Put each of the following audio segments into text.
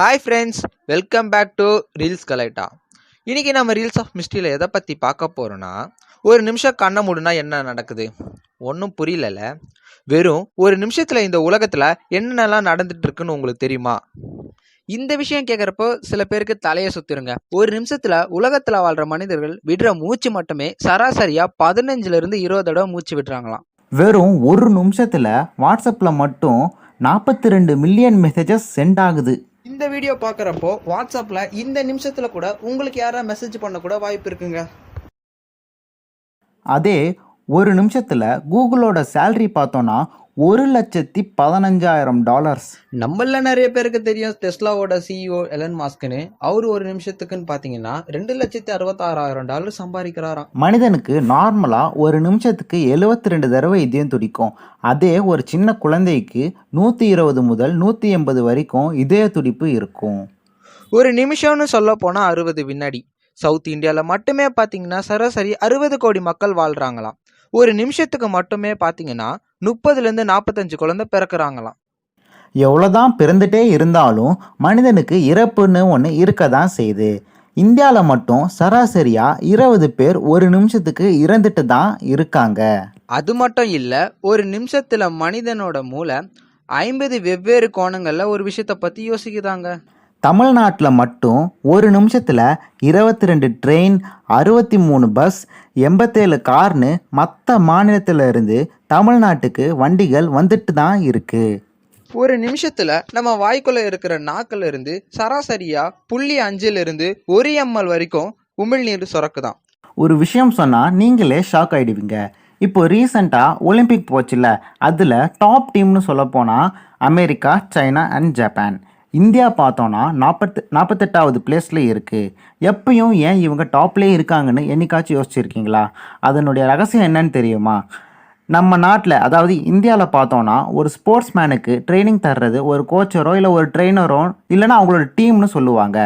Hi friends, welcome back to reels கலைட்டா. இன்னைக்கு நம்ம ரீல்ஸ் ஆஃப் மிஸ்ட்ரியில் எதை பற்றி பார்க்க போகிறோன்னா, ஒரு நிமிஷம் கண்ணை மூடுனா என்ன நடக்குது? ஒன்றும் புரியலல்ல. வெறும் ஒரு நிமிஷத்தில் இந்த உலகத்தில் என்னென்னலாம் நடந்துட்டு இருக்குன்னு உங்களுக்கு தெரியுமா? இந்த விஷயம் கேட்குறப்போ சில பேருக்கு தலையை சுத்திருங்க. ஒரு நிமிஷத்தில் உலகத்தில் வாழ்கிற மனிதர்கள் விடுற மூச்சு மட்டுமே சராசரியாக 15லேருந்து 20 தடவை மூச்சு விடுறாங்களாம். வெறும் ஒரு நிமிஷத்தில் வாட்ஸ்அப்பில் மட்டும் 42 மில்லியன் மெசேஜஸ் சென்ட் ஆகுது. இந்த வீடியோ பார்க்குறப்போ வாட்ஸ்அப்பில் இந்த நிமிஷத்தில் கூட உங்களுக்கு யாராவது மெசேஜ் பண்ண கூட வாய்ப்பு இருக்குங்க. அதே ஒரு நிமிஷத்தில் கூகுளோட சேலரி பார்த்தோன்னா $1,15,000. நம்மள நிறைய பேருக்கு தெரியும் டெஸ்லாவோட சிஇஓ எலன் மாஸ்க்னு. அவர் ஒரு நிமிஷத்துக்குன்னு பார்த்தீங்கன்னா $2,66,000 சம்பாதிக்கிறாராம். மனிதனுக்கு நார்மலாக ஒரு நிமிஷத்துக்கு 72 தடவை இதயம் துடிக்கும். அதே ஒரு சின்ன குழந்தைக்கு 120 முதல் 180 வரைக்கும் இதய துடிப்பு இருக்கும். ஒரு நிமிஷம்னு சொல்ல போனால் 60 வினாடி. சவுத் இந்தியாவில் மட்டுமே பார்த்தீங்கன்னா சராசரி 60 கோடி மக்கள் வாழ்கிறாங்களாம். ஒரு நிமிஷத்துக்கு மட்டுமே பார்த்தீங்கன்னா 30லேருந்து 45 குழந்தை பிறக்கிறாங்களாம். எவ்வளோதான் பிறந்துட்டே இருந்தாலும் மனிதனுக்கு இறப்புன்னு ஒன்று இருக்க தான் செய்யுது. இந்தியாவில் மட்டும் சராசரியாக 20 பேர் ஒரு நிமிஷத்துக்கு இறந்துட்டு தான் இருக்காங்க. அது மட்டும் இல்லை, ஒரு நிமிஷத்தில் மனிதனோட மூளை 50 வெவ்வேறு கோணங்களில் ஒரு விஷயத்தை பற்றி யோசிக்குதாங்க. தமிழ்நாட்டில் மட்டும் ஒரு நிமிஷத்தில் 22 ட்ரெயின், 63 பஸ், 87 கார்னு மற்ற மாநிலத்தில் இருந்து தமிழ்நாட்டுக்கு வண்டிகள் வந்துட்டு தான் இருக்கு. ஒரு நிமிஷத்தில் நம்ம வாய்க்குள்ளே இருக்கிற நாக்கில் இருந்து சராசரியாக 0.5லிருந்து 1 ml வரைக்கும் உமிழ்நீர் சுரக்குதான். ஒரு விஷயம் சொன்னால் நீங்களே ஷாக் ஆகிடுவீங்க. இப்போ ரீசெண்டாக ஒலிம்பிக் போச்சுல்ல, அதில் டாப் டீம்னு சொல்ல போனால் America, China and Japan. India பார்த்தோன்னா 48வது பிளேஸில் இருக்குது. எப்பயும் ஏன் இவங்க டாப்லேயே இருக்காங்கன்னு என்னைக்காச்சும் யோசிச்சுருக்கீங்களா? அதனுடைய ரகசியம் என்னன்னு தெரியுமா? நம்ம நாட்டில், அதாவது இந்தியாவில் பார்த்தோன்னா ஒரு ஸ்போர்ட்ஸ் மேனுக்கு ட்ரைனிங் தர்றது ஒரு கோச்சரோ இல்லை ஒரு ட்ரெயினரோ இல்லைன்னா அவங்களோட டீம்னு சொல்லுவாங்க.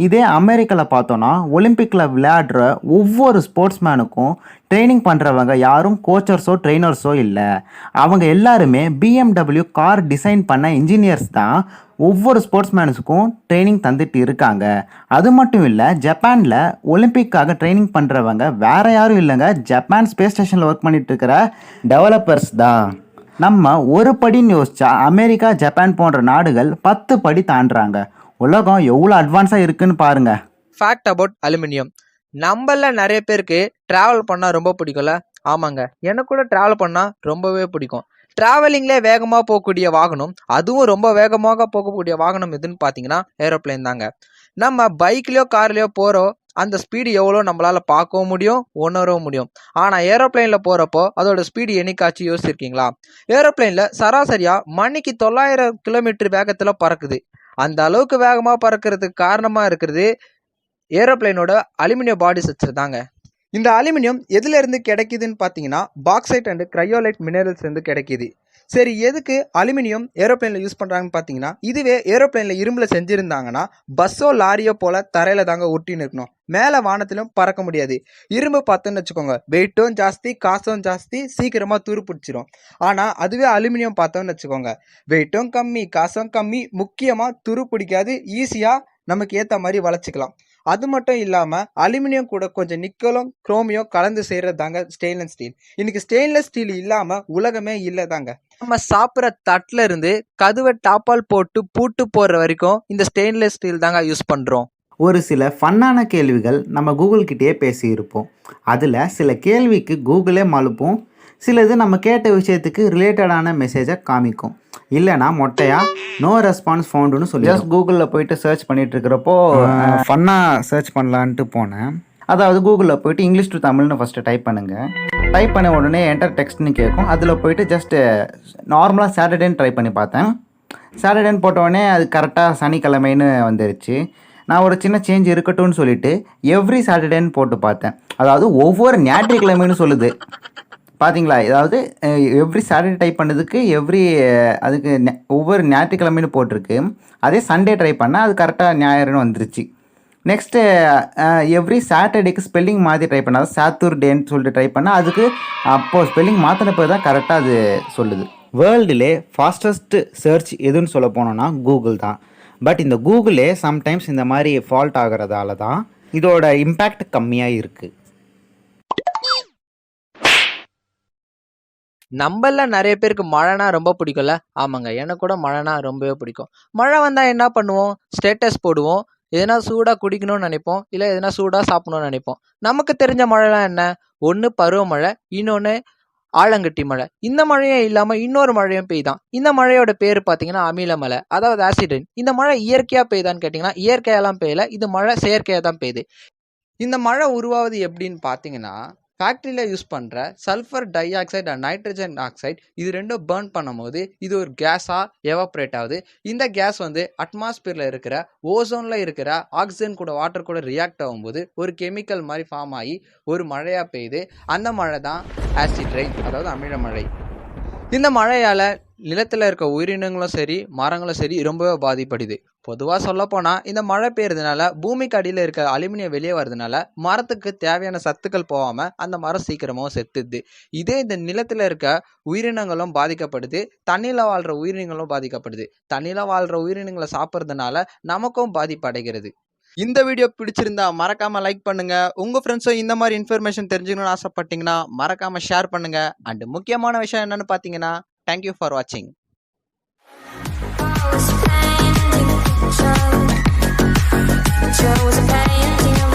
இதே அமெரிக்காவில் பார்த்தோன்னா ஒலிம்பிக்கில் விளையாடுற ஒவ்வொரு ஸ்போர்ட்ஸ் மேனுக்கும் ட்ரைனிங் பண்ணுறவங்க யாரும் கோச்சர்ஸோ ட்ரெயினர்ஸோ இல்லை. அவங்க எல்லாருமே BMW கார் டிசைன் பண்ண இன்ஜினியர்ஸ் தான் ஒவ்வொரு ஸ்போர்ட்ஸ் மேன்ஸுக்கும் ட்ரைனிங் தந்துட்டு இருக்காங்க. அது மட்டும் இல்லை, ஜப்பானில் ஒலிம்பிக்காக ட்ரைனிங் பண்ணுறவங்க வேறு யாரும் இல்லைங்க, ஜப்பான் ஸ்பேஸ் ஸ்டேஷனில் ஒர்க் பண்ணிட்டு இருக்கிற டெவலப்பர்ஸ் தான். நம்ம ஒரு படின்னு யோசிச்சா அமெரிக்கா, ஜப்பான் போன்ற நாடுகள் 10 படி தாண்டுறாங்க. உலகம் எவ்வளோ அட்வான்ஸாக இருக்குன்னு பாருங்க. Fact about aluminium. நம்மள நிறைய பேருக்கு ட்ராவல் பண்ணால் ரொம்ப பிடிக்கும்ல? ஆமாங்க, எனக்கு கூட ட்ராவல் பண்ணால் ரொம்பவே பிடிக்கும். ட்ராவலிங்லேயே வேகமாக போகக்கூடிய வாகனம், அதுவும் ரொம்ப வேகமாக போகக்கூடிய வாகனம் எதுன்னு பார்த்தீங்கன்னா ஏரோப்ளேன் தாங்க. நம்ம பைக்லேயோ கார்லேயோ போகிறோம், அந்த ஸ்பீடு எவ்வளோ நம்மளால் பார்க்கவும் முடியும், உணரவும் முடியும். ஆனால் ஏரோப்ளைனில் போகிறப்போ அதோட ஸ்பீடு என்னைக்காச்சும் யோசிச்சிருக்கீங்களா? ஏரோப்ளைனில் சராசரியாக மணிக்கு 900 கிலோமீட்டர் வேகத்தில் பறக்குது. அந்த அளவுக்கு வேகமாக பறக்கிறதுக்கு காரணமாக இருக்கிறது ஏரோப்ளைனோட அலுமினியம் பாடி ஸ்ட்ரக்சர் தாங்க. இந்த அலுமினியம் எதுலேருந்து கிடைக்குதுன்னு பார்த்தீங்கன்னா பாக்சைட் அண்ட் கிரையோலைட் மினரல்ஸ் இருந்து கிடைக்கிது. சரி, எதுக்கு அலுமினியம் ஏரோப்ளைனில் யூஸ் பண்ணுறாங்கன்னு பார்த்தீங்கன்னா, இதுவே ஏரோப்ளைனில் இரும்பில் செஞ்சுருந்தாங்கன்னா பஸ்ஸோ லாரியோ போல் தரையில் தாங்க ஒட்டின்னு இருக்கணும். மேலே வானத்திலும் பறக்க முடியாது. இரும்பு பார்த்தோன்னு வச்சுக்கோங்க, வெயிட்டும் ஜாஸ்தி, காசும் ஜாஸ்தி, சீக்கிரமாக துரு பிடிச்சிரும். ஆனால் அதுவே அலுமினியம் பார்த்தோன்னு வச்சுக்கோங்க, வெயிட்டும் கம்மி, காசும் கம்மி, முக்கியமாக துரு பிடிக்காது, ஈஸியாக நமக்கு ஏற்ற மாதிரி வளைச்சிக்கலாம். அது மட்டும் இல்லாமல் அலுமினியம் கூட கொஞ்சம் நிக்கலும் குரோமியம் கலந்து செய்கிறது தாங்க ஸ்டெயின்லெஸ் ஸ்டீல். இன்னைக்கு ஸ்டெயின்லெஸ் ஸ்டீல் இல்லாமல் உலகமே இல்லை தாங்க. நம்ம சாப்பிட்ற தட்டில் இருந்து கதவை டாப்பால் போட்டு பூட்டு போடுற வரைக்கும் இந்த ஸ்டெயின்லெஸ் ஸ்டீல் தாங்க யூஸ் பண்ணுறோம். ஒரு சில ஃபன்னான கேள்விகள் நம்ம கூகுள்கிட்டயே பேசியிருப்போம். அதில் சில கேள்விக்கு கூகுளே மழுப்பும், சிலது நம்ம கேட்ட விஷயத்துக்கு ரிலேட்டடான மெசேஜை காமிக்கும். இல்லைனா மொட்டையாக நோ ரெஸ்பான்ஸ் ஃபவுண்டுன்னு சொல்லி கூகுளில் போயிட்டு சர்ச் பண்ணிட்டு இருக்கிறப்போ ஃபன்னாக சர்ச் பண்ணலான்ட்டு போனேன். அதாவது கூகுளில் போயிட்டு இங்கிலீஷ் டு தமிழ்னு ஃபஸ்ட்டு டைப் பண்ணுங்கள். டைப் பண்ண உடனே என்டர் டெக்ஸ்ட்னு கேட்கும். அதில் போயிட்டு ஜஸ்ட்டு நார்மலாக சாட்டர்டேன்னு ட்ரை பண்ணி பார்த்தேன். சாட்டர்டேன்னு போட்ட உடனே அது கரெக்டாக சனிக்கிழமைன்னு வந்துருச்சு. நான் ஒரு சின்ன சேஞ்ச் இருக்கட்டும்னு சொல்லிவிட்டு எவ்ரி சாட்டர்டேன்னு போட்டு பார்த்தேன். அதாவது ஒவ்வொரு ஞாயிற்றுக்கிழமைன்னு சொல்லுது. பார்த்தீங்களா? அதாவது எவ்ரி சாட்டர்டே டைப் பண்ணதுக்கு அதுக்கு ஒவ்வொரு ஞாயிற்றுக்கிழமைன்னு போட்டிருக்கு. அதே சண்டே ட்ரை பண்ணால் அது கரெக்டாக ஞாயிறுன்னு வந்துருச்சு. நெக்ஸ்ட்டு எவ்ரி சாட்டர்டேக்கு ஸ்பெல்லிங் மாற்றி ட்ரை பண்ணால் சாத்துர்டேன்னு சொல்லிட்டு ட்ரை பண்ணால் அதுக்கு அப்போது ஸ்பெல்லிங் மாற்றினப்போ தான் கரெக்டாக அது சொல்லுது. வேர்ல்டுலே ஃபாஸ்டஸ்ட் சர்ச் எதுன்னு சொல்ல போனோன்னா கூகுள் தான். பட் இந்த கூகுளே சம்டைம்ஸ் இந்த மாதிரி ஃபால்ட் ஆகிறதால தான் இதோட இம்பேக்ட் கம்மியாக இருக்குது. நம்மள நிறைய பேருக்கு மழைனா ரொம்ப பிடிக்கும்ல. ஆமாங்க, எனக்கு கூட மழைனா ரொம்பவே பிடிக்கும். மழை வந்தா என்ன பண்ணுவோம்? ஸ்டேட்டஸ் போடுவோம். எதனா சூடா குடிக்கணும்னு நினைப்போம், இல்ல எதனா சூடா சாப்பிடணும்னு நினைப்போம். நமக்கு தெரிஞ்ச மழைலாம் என்ன? ஒன்று பருவமழை, இன்னொன்று ஆலங்கட்டி மழை. இந்த மழையும் இல்லாம இன்னொரு மழையும் பெய்தான். இந்த மழையோட பேர் பார்த்தீங்கன்னா அமில மழை, அதாவது ஆசிட் ரெயின். இந்த மழை இயற்கையா பெய்தான்னு கேட்டிங்கன்னா இயற்கையெல்லாம் பெய்யல, இது மழை செயற்கையாக தான் பெய்யுது. இந்த மழை உருவாவது எப்படின்னு பார்த்தீங்கன்னா, ஃபேக்ட்ரியில் யூஸ் பண்ணுற sulphur di oxide and nitrogen oxide இது ரெண்டும் பேர்ன் பண்ணும்போது இது ஒரு கேஸாக எவாப்ரேட் ஆகுது. இந்த கேஸ் வந்து அட்மாஸ்பியரில் இருக்கிற ஓசோனில் இருக்கிற ஆக்சிஜன் கூட வாட்டர் கூட ரியாக்ட் ஆகும்போது ஒரு கெமிக்கல் மாதிரி ஃபார்ம் ஆகி ஒரு மழையாக பெய்யுது. அந்த மழை தான் ஆசிட் ரெயின், அதாவது அமில மழை. இந்த மழையால் நிலத்தில் இருக்க உயிரினங்களும் சரி மரங்களும் சரி ரொம்பவே பாதிப்படுது. பொதுவாக சொல்லப்போனால் இந்த மழை பெய்யறதுனால பூமிக்கு அடியில் இருக்க அலுமினியம் வெளியே வர்றதுனால மரத்துக்கு தேவையான சத்துக்கள் போகாமல் அந்த மரம் சீக்கிரமாக செத்துது. இதே இந்த நிலத்தில் இருக்க உயிரினங்களும் பாதிக்கப்படுது, தண்ணியில் வாழ்கிற உயிரினங்களும் பாதிக்கப்படுது. தண்ணியில் வாழ்கிற உயிரினங்களை சாப்பிட்றதுனால நமக்கும் பாதிப்பு அடைகிறது. இந்த வீடியோ பிடிச்சிருந்தா மறக்காம லைக் பண்ணுங்க. உங்க ஃப்ரெண்ட்ஸும் இந்த மாதிரி இன்ஃபர்மேஷன் தெரிஞ்சுக்கணும்னு ஆசைப்பட்டீங்கன்னா மறக்காம ஷேர் பண்ணுங்க. அண்ட் முக்கியமான விஷயம் என்னன்னு பார்த்தீங்கன்னா, தேங்க்யூ ஃபார் வாட்சிங். Chose a painting